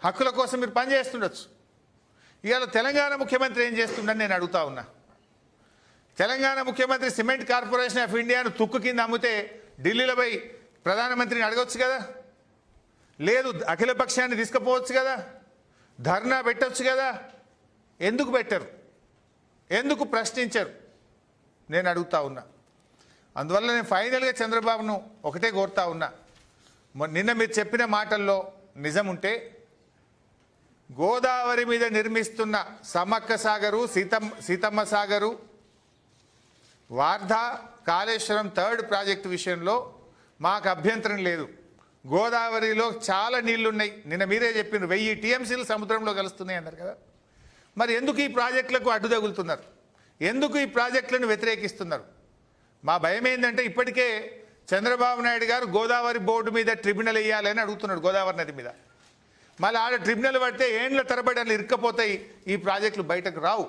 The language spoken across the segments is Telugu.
హక్కుల కోసం మీరు పనిచేస్తుండొచ్చు. ఇవాళ తెలంగాణ ముఖ్యమంత్రి ఏం చేస్తుండని నేను అడుగుతా ఉన్నా. తెలంగాణ ముఖ్యమంత్రి సిమెంట్ కార్పొరేషన్ ఆఫ్ ఇండియాను తుక్కు కింద అమ్మితే ఢిల్లీలో పోయి ప్రధానమంత్రిని అడగవచ్చు కదా, లేదు అఖిల పక్షాన్ని తీసుకుపోవచ్చు కదా, ధర్నా పెట్టవచ్చు కదా. ఎందుకు పెట్టరు? ఎందుకు ప్రశ్నించరు? నేను అడుగుతా ఉన్నా. అందువల్ల నేను ఫైనల్గా చంద్రబాబును ఒకటే కోరుతా ఉన్నా, నిన్న మీరు చెప్పిన మాటల్లో నిజం ఉంటే గోదావరి మీద నిర్మిస్తున్న సమ్మక్క సాగరు, సీతమ్మ సాగరు, వార్ధా, కాళేశ్వరం థర్డ్ ప్రాజెక్టు విషయంలో మాకు అభ్యంతరం లేదు. గోదావరిలో చాలా నీళ్లున్నాయి. నిన్న మీరే చెప్పిన 1000 టీఎంసీలు సముద్రంలో కలుస్తున్నాయి అన్నారు కదా. మరి ఎందుకు ఈ ప్రాజెక్టులకు అడ్డు తగులుతున్నారు? ఎందుకు ఈ ప్రాజెక్టులను వ్యతిరేకిస్తున్నారు? మా భయం ఏంటంటే ఇప్పటికే చంద్రబాబు నాయుడు గారు గోదావరి బోర్డు మీద ట్రిబ్యునల్ వేయాలని అడుగుతున్నాడు. గోదావరి నది మీద మళ్ళీ ఆడ ట్రిబ్యునల్ పడితే ఏండ్ల తరబడి అట్లా ఇరుక్కపోతాయి, ఈ ప్రాజెక్టులు బయటకు రావు.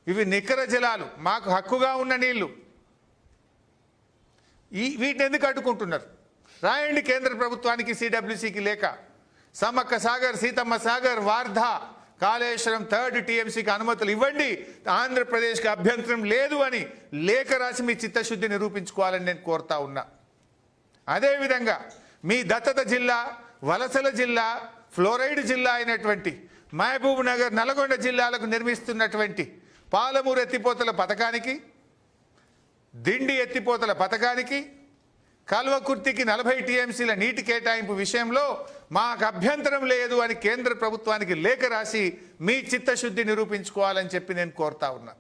ఇవి నికర జలాలు, మాకు హక్కుగా ఉన్న నీళ్లు. వీటిని ఎందుకు అడ్డుకుంటున్నారు? రాయండి కేంద్ర ప్రభుత్వానికి, సిడబ్ల్యూసీకి లేక సమ్మక్క సాగర్, సీతమ్మ సాగర్, వార్ధా, కాళేశ్వరం థర్డ్ టీఎంసీకి అనుమతులు ఇవ్వండి, ఆంధ్రప్రదేశ్కి అభ్యంతరం లేదు అని లేఖ రాసి మీ చిత్తశుద్ధి నిరూపించుకోవాలని నేను కోరుతా ఉన్నా. అదేవిధంగా మీ దత్తత జిల్లా, వలసల జిల్లా, ఫ్లోరైడ్ జిల్లా అయినటువంటి మహబూబ్ నగర్, నల్గొండ జిల్లాలకు నిర్మిస్తున్నటువంటి పాలమూరు ఎత్తిపోతల పథకానికి, దిండి ఎత్తిపోతల పథకానికి, కల్వకుర్తికి 40 టీఎంసీల నీటి కేటాయింపు విషయంలో మాకు అభ్యంతరం లేదు అని కేంద్ర ప్రభుత్వానికి లేఖ రాసి మీ చిత్తశుద్ధి నిరూపించుకోవాలని చెప్పి నేను కోరుతా ఉన్నా.